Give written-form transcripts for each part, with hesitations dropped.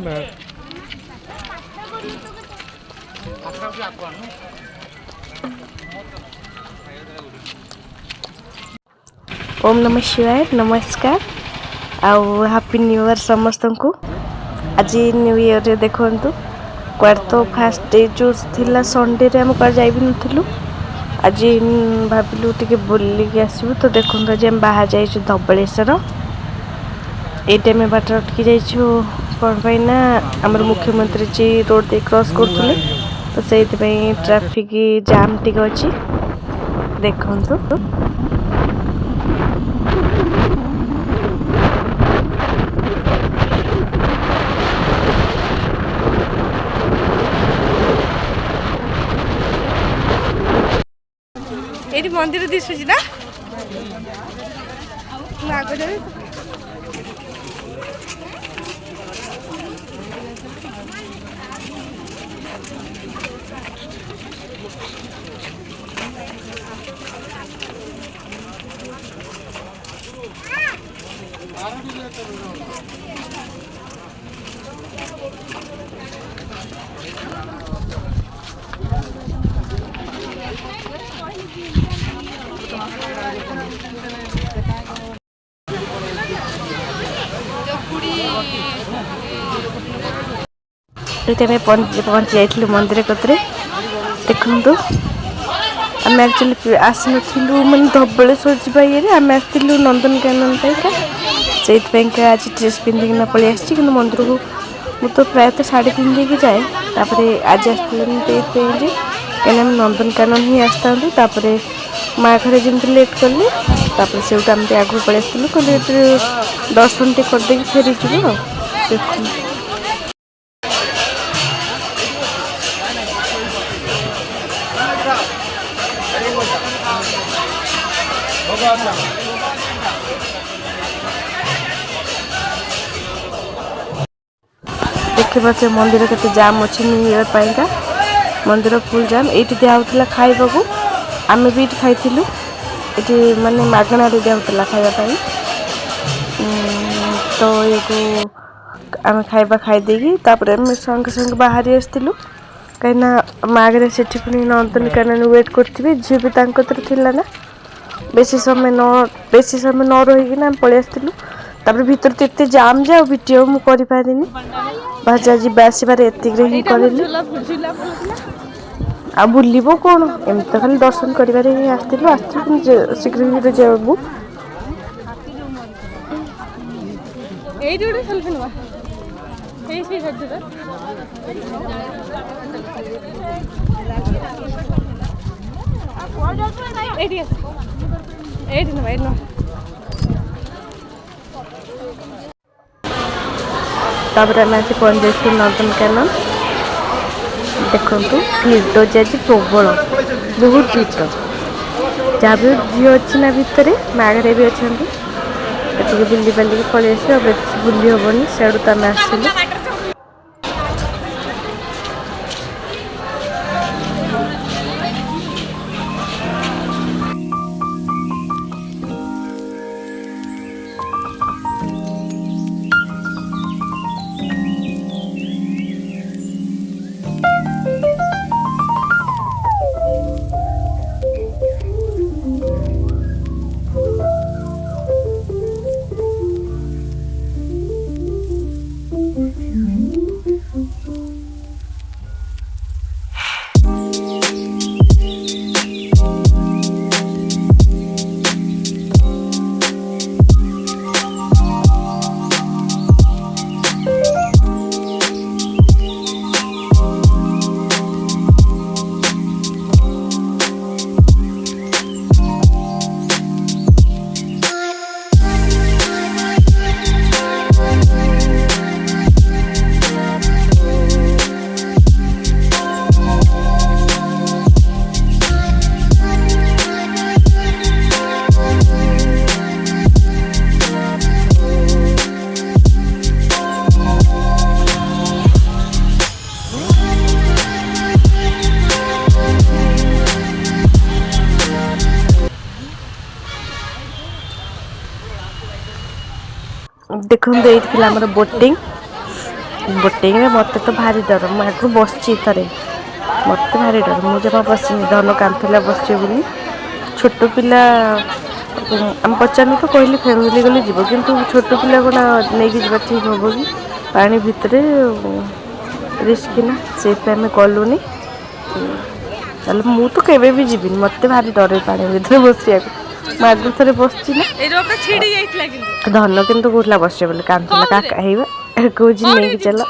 ओम नमः शिवाय नमस्कार आउ हैप्पी न्यू ईयर समस्त को। आज न्यू ईयर रे देखंतु क्वार तो फास्ट डे जो थिला संडे रे हम क्वार जाई भी नथिलु। आज भाबिलु टिके बुल्ली के आसीबु तो देखंतु जे हम बाहर जाइछु धबळेश्वर। ए टाइम बाटर अटकी जाइछु कोन पैना हमर मुख्यमंत्री जी रोड दे क्रॉस करथुले तो सेति पई ट्रैफिक जाम टिके अछि देखंतु। एटी मंदिर दिसुची ना आगे जाबी पहुँच जाइलु मंदिर कतरे देखु आम एक्चुअली आसी नु मैंने धबलेश्वर जावा ये आम आसलु नंदनकानन से आज ड्रेस पिंधिकिना पलि आसी कि मंदिर को मुझे प्रायतः साड़ी पिंधिकी जाए आज आसजे कहीं नंदनकानन ही आसता माँ घरे जमी लेट कली से आगू पलि आसलु कहले दर्शन टे करदे फेरी जीव देख देखा से मंदिर के जाम अच्छे न्यू ईयर पाइका मंदिर फुल जाम ये दिखाला खाइबा को आम भी खाइलु ये माने मागण दिखाला खावाई तो ये आम खाइबा खाईदेगी संगे संगे बाहरी आसलु कहीं मागे से नंदनकानन वेट करें झी भी थी ना बेसी समय न रही पलि आसलु भीतर तो एत जाम जाओ वीडियो मुझे पारे बस आज आसबार एतिक ही करी आ बुलबो कौन एम तो खाली दर्शन करें आसलु शीघ्र जाबू आम आज पहुँच जाइए नंदनकानन देखु भीड़ आज प्रबल बहुत भीड़ जहाँ भी झी अच्छी ना भितर मागरे भी अच्छा बुली बालिक पलि आस बुली हेनी सियाड़ू तो आम आसलु देखते ये बोटिंग ବୋଟିଂରେ ମୋତେ ତ ଭାରି ଡର। ମୁଁ ଆଗରୁ ବସିଛି ଥରେ, ମୋତେ ଭାରି ଡର, ମୁଁ ଜମା ବସିନି। ଧନ କାନ୍ଥୁଲା ବସିଛି ବୋଲି। ଛୋଟ ପିଲା ଆମେ ପଚାରିଲୁ ତ କହିଲେ ଫ୍ୟାମିଲି ଗଲେ ଯିବ, କିନ୍ତୁ ଛୋଟ ପିଲା କ'ଣ ନେଇକି ଯିବା ଠିକ୍ ହେବ କି ପାଣି ଭିତରେ ରିସ୍କ ନା, ସେଇଥିପାଇଁ ଆମେ ଗଲୁନି। ତାହେଲେ ମୁଁ ତ କେବେ ବି ଯିବିନି, ମୋତେ ଭାରି ଡରେ ପାଣି ଭିତରେ ବସିବାକୁ। ମୁଁ ଆଗରୁ ଥରେ ବସିଛି ନା। ଧନ କିନ୍ତୁ କହୁଥିଲା ବସିବ ବୋଲି, କାନ୍ଦୁଥିଲା କାକା ହେଇବା କହୁଛି ନେଇକି ଚାଲ।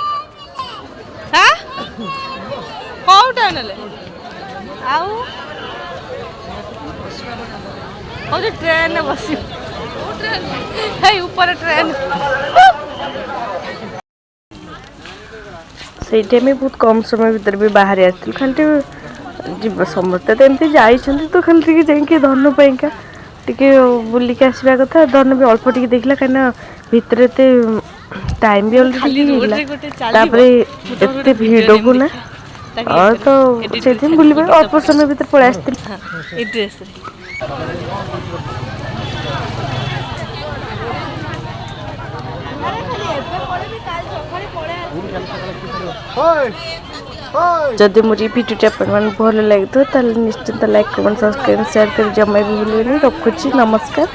ଟ୍ରେନରେ ବସିବ ଉପରେ ଟ୍ରେନ। ସେଇଠି ଆମେ ବହୁତ କମ୍ ସମୟ ଭିତରେ ବି ବାହାରି ଆସିଥିଲୁ। ଖାଲି ଯିବ ସମସ୍ତେ ତ ଏମିତି ଯାଇଛନ୍ତି, ତ ଖାଲି ଟିକେ ଯାଇକି ଧନ ପାଇଁକା ଟିକେ ବୁଲିକି ଆସିବା କଥା। ଧନ ବି ଅଳ୍ପ ଟିକେ ଦେଖିଲା, କାହିଁକିନା ଭିତରେ ଏତେ ଟାଇମ୍ ବି ଅଲରେଡ଼ି ହେଇଗଲା। ତାପରେ ଏତେ ଭିଡ଼କୁ ନା ତ ସେଇଥିପାଇଁ ବୁଲିବା ଅଳ୍ପ ସମୟ ଭିତରେ ପଳେଇ ଆସିଥିଲି। ଯଦି ମୋର ଏଇ ଭିଡ଼ିଓଟି ଆପଣମାନଙ୍କୁ ଭଲ ଲାଗିଥିବ ତାହେଲେ ନିଶ୍ଚିନ୍ତ ଲାଇକ୍, କମେଣ୍ଟ, ସବସ୍କ୍ରାଇବ୍, ସେୟାର କରି ଜମା ବି ଭୁଲିବେନି। ରଖୁଛି, ନମସ୍କାର।